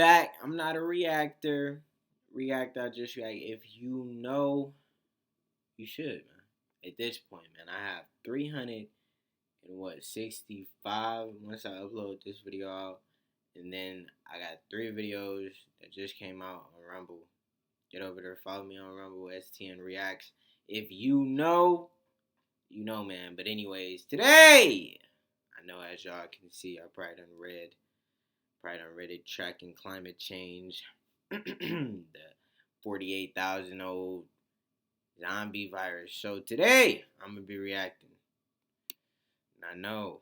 Back. I'm not a reactor. React, I just react. If you know, you should, man. At this point, man, I have 365 once I upload this video out. And then I got 3 videos that just came out on Rumble. Get over there, follow me on Rumble, STN Reacts. If you know, you know, man. But anyways, today, I know as y'all can see, I probably done read it, tracking climate change. The 48,000 old zombie virus. So today, I'm going to be reacting. And I know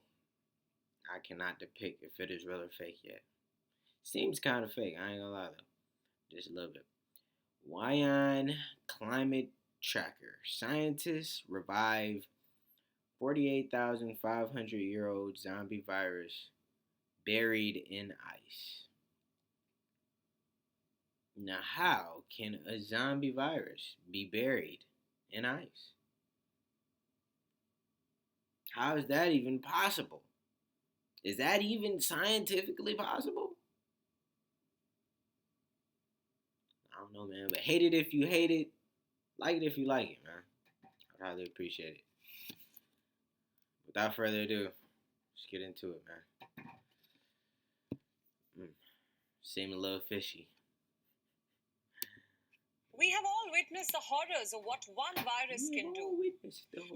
I cannot depict if it is real or fake yet. Seems kind of fake, I ain't gonna lie though. Just a little bit. Wyoming Climate Tracker. Scientists revive 48,500-year-old zombie virus buried in ice. Now, how can a zombie virus be buried in ice? How is that even possible? Is that even scientifically possible? I don't know, man. But hate it if you hate it. Like it if you like it, man. I'd highly appreciate it. Without further ado, let's get into it, man. Seem a little fishy. We have all witnessed the horrors of what one virus can do.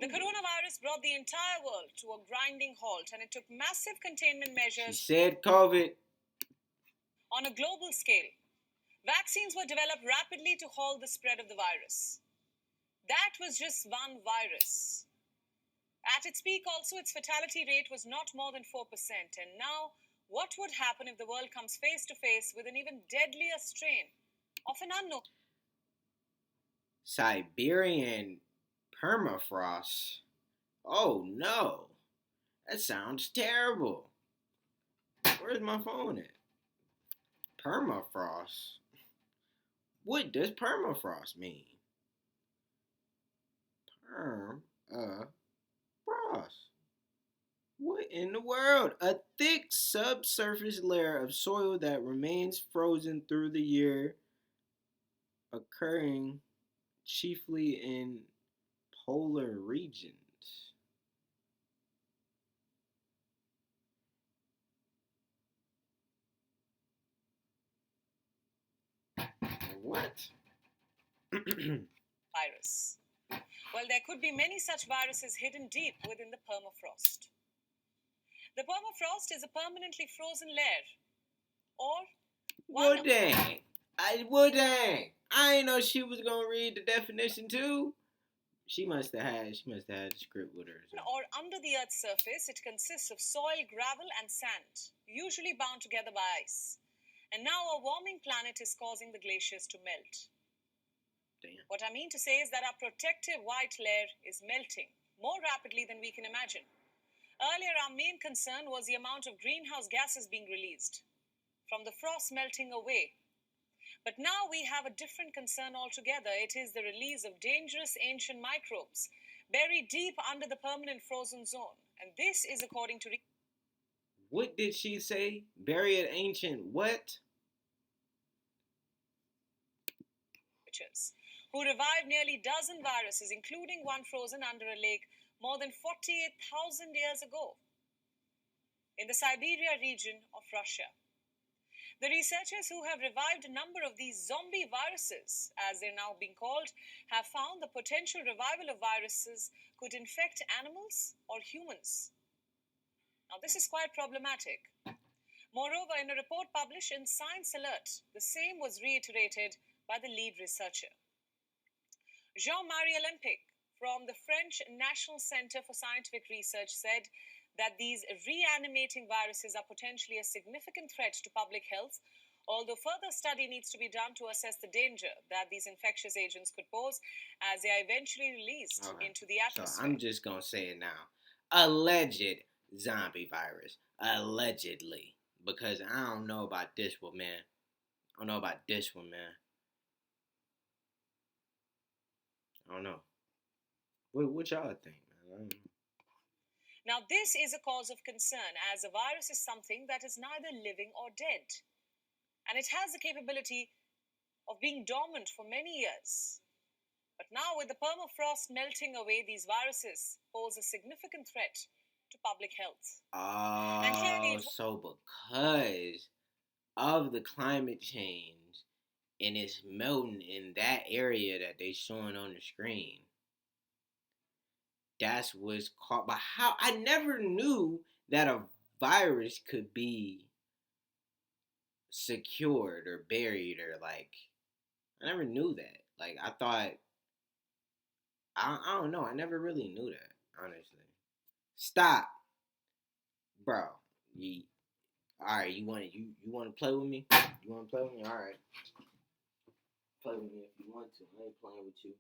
The coronavirus brought the entire world to a grinding halt, and it took massive containment measures. She said COVID. On a global scale. Vaccines were developed rapidly to halt the spread of the virus. That was just one virus. At its peak also, its fatality rate was not more than 4%. And now, what would happen if the world comes face to face with an even deadlier strain of an unknown? Siberian permafrost. Oh no, that sounds terrible. Where's my phone at? Permafrost. What does permafrost mean? Frost. What in the world? A thick subsurface layer of soil that remains frozen through the year, occurring chiefly in polar regions. What? Virus. Well, there could be many such viruses hidden deep within the permafrost. The permafrost is a permanently frozen layer. Or Well, dang. Dang. I didn't know she was gonna read the definition too. She must have had the script with her. Or under the Earth's surface, it consists of soil, gravel, and sand, usually bound together by ice. And now a warming planet is causing the glaciers to melt. Damn. What I mean to say is that our protective white layer is melting more rapidly than we can imagine. Earlier, our main concern was the amount of greenhouse gases being released from the frost melting away. But now we have a different concern altogether. It is the release of dangerous ancient microbes buried deep under the permanent frozen zone. And this is according to... What did she say? Buried ancient what? Who revived nearly a dozen viruses, including one frozen under a lake more than 48,000 years ago in the Siberia region of Russia. The researchers who have revived a number of these zombie viruses, as they're now being called, have found the potential revival of viruses could infect animals or humans. Now, this is quite problematic. Moreover, in a report published in Science Alert, the same was reiterated by the lead researcher. Jean-Marie Olympic from the French National Center for Scientific Research said that these reanimating viruses are potentially a significant threat to public health, although further study needs to be done to assess the danger that these infectious agents could pose as they are eventually released into the atmosphere. So I'm just going to say it now. Alleged zombie virus. Allegedly. Because I don't know about this one, man. I don't know. What y'all think, man? Now, this is a cause of concern, as a virus is something that is neither living or dead. and it has the capability of being dormant for many years. But now, with the permafrost melting away, these viruses pose a significant threat to public health. And clearly, Oh, so because of the climate change and it's melting in that area that they showing on the screen, that's what's called. But how? I never knew that a virus could be secured or buried or like. I never knew that. Like I thought. I don't know. I never really knew that. Honestly. Stop, bro. You, all right. You want to play with me? You want to play with me? All right. Play with me if you want to. I ain't playing with you.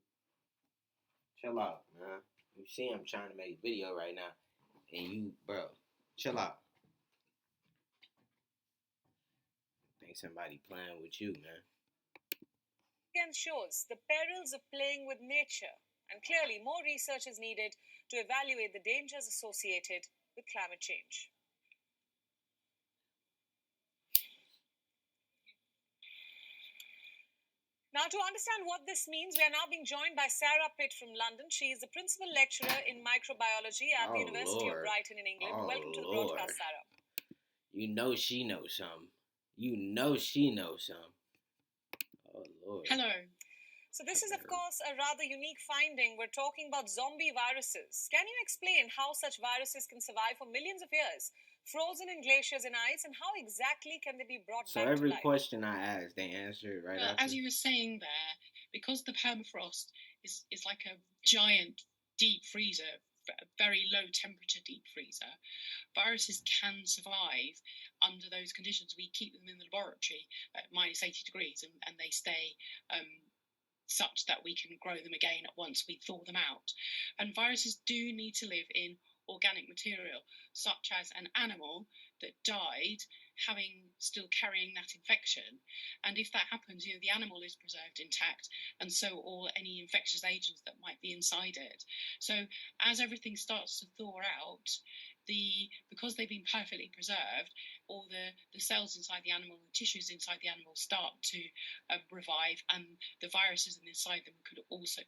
Chill out, man. You see, I'm trying to make a video right now, and you, bro, chill out. Think somebody playing with you, man. again shows the perils of playing with nature, and clearly more research is needed to evaluate the dangers associated with climate change. Now, to understand what this means, we are now being joined by Sarah Pitt from London. She is the principal lecturer in microbiology at the University of Brighton in England. Welcome to the broadcast, Sarah. You know she knows something. You know she knows something. Oh, Lord. Hello. So this is, of course, a rather unique finding. We're talking about zombie viruses. Can you explain how such viruses can survive for millions of years, frozen in glaciers and ice, and how exactly can they be brought back to life? So every question I asked, they answered right after. As you were saying there, because the permafrost is like a giant deep freezer, a very low temperature deep freezer, viruses can survive under those conditions. We keep them in the laboratory at minus 80 degrees and they stay such that we can grow them again once we thaw them out. And viruses do need to live in organic material, such as an animal that died still carrying that infection. And if that happens, the animal is preserved intact, and so all any infectious agents that might be inside it. So as everything starts to thaw out, because they've been perfectly preserved, all the cells inside the animal, the tissues inside the animal start to revive, and the viruses inside them can also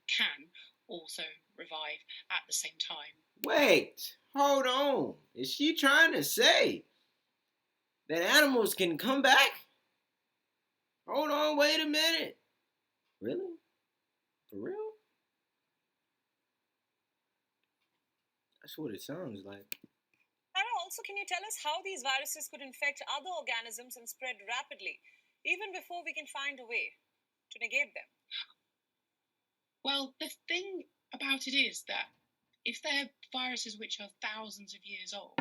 revive at the same time. Wait, hold on. Is she trying to say that animals can come back? Hold on, wait a minute. Really? For real? That's what it sounds like. Sarah, also, can you tell us how these viruses could infect other organisms and spread rapidly, even before we can find a way to negate them? Well, the thing about it is that if they're viruses which are thousands of years old,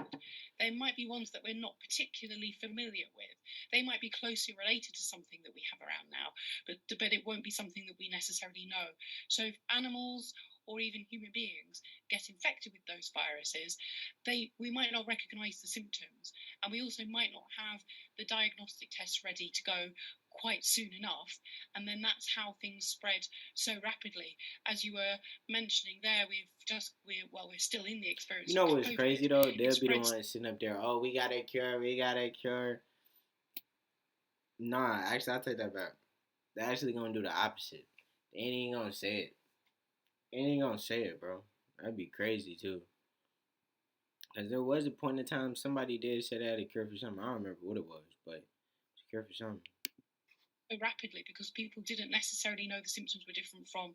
they might be ones that we're not particularly familiar with. They might be closely related to something that we have around now, but it won't be something that we necessarily know. So if animals or even human beings get infected with those viruses, we might not recognise the symptoms, and we also might not have the diagnostic tests ready to go quite soon enough, and then that's how things spread so rapidly. As you were mentioning there, we're still in the experience. You know what's COVID. crazy though? They'll be the ones sitting up there. Oh, we got a cure. Nah, actually, I'll take that back. They're actually gonna do the opposite. They ain't even gonna say it. They ain't gonna say it, bro. That'd be crazy too. Cause there was a point in time somebody did say they had a cure for something. I don't remember what it was, but it's a cure for something. Rapidly, because people didn't necessarily know the symptoms were different from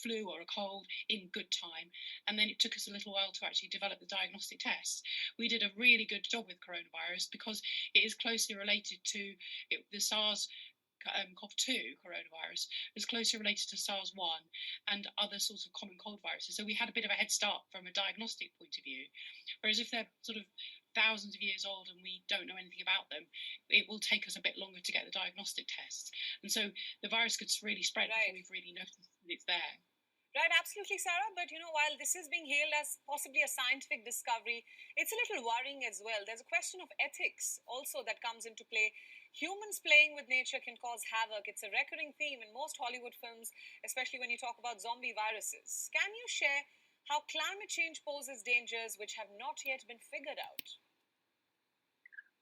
flu or a cold in good time, and then it took us a little while to actually develop the diagnostic tests. We did a really good job with coronavirus because it is closely related to the SARS-CoV-2 coronavirus is closely related to SARS-1 and other sorts of common cold viruses. So we had a bit of a head start from a diagnostic point of view. Whereas if they're sort of thousands of years old and we don't know anything about them, it will take us a bit longer to get the diagnostic tests. And so the virus could really spread before we've really noticed that it's there. Right, absolutely, Sarah. But while this is being hailed as possibly a scientific discovery, it's a little worrying as well. There's a question of ethics also that comes into play. Humans playing with nature can cause havoc. It's a recurring theme in most Hollywood films, especially when you talk about zombie viruses. Can you share how climate change poses dangers which have not yet been figured out?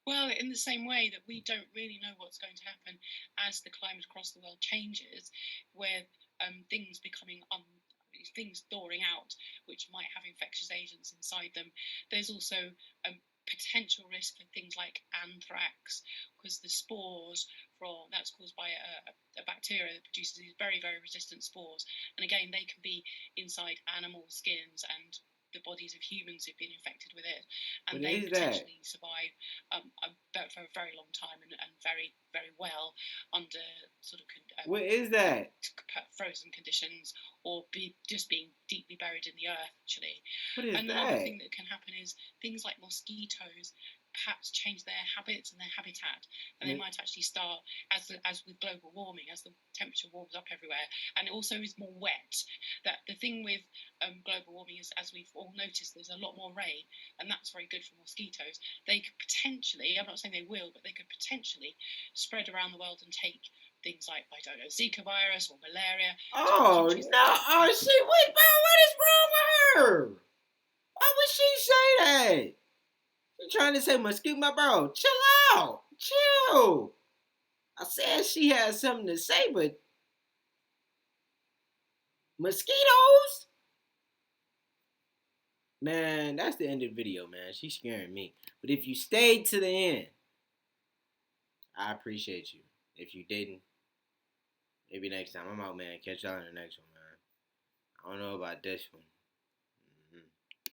Well, in the same way that we don't really know what's going to happen as the climate across the world changes, with things becoming things thawing out, which might have infectious agents inside them. There's also potential risk for things like anthrax, because the spores that's caused by a bacteria that produces these very, very resistant spores, and again they can be inside animal skins and the bodies of humans who've been infected with it, and What they is that? potentially survive for a very long time and very, very well under sort of What is that? frozen conditions, or just being deeply buried in the earth, actually. What is And another that? thing that can happen is things like mosquitoes perhaps change their habits and their habitat, and they might actually start, as with global warming, as the temperature warms up everywhere, and it also is more wet. That the thing with global warming is, as we've all noticed, there's a lot more rain, and that's very good for mosquitoes. They could potentially, I'm not saying they will, but they could potentially spread around the world and take things like, I don't know, Zika virus or malaria. Oh no! Oh, wait, bro, what is wrong with her? Why would she say that? She trying to say mosquito, my bro. Chill out, chill. I said she had something to say, but mosquitoes? Man, that's the end of the video, man. She's scaring me. But if you stayed to the end, I appreciate you. If you didn't, maybe next time. I'm out, man. Catch y'all in the next one, man. I don't know about this one.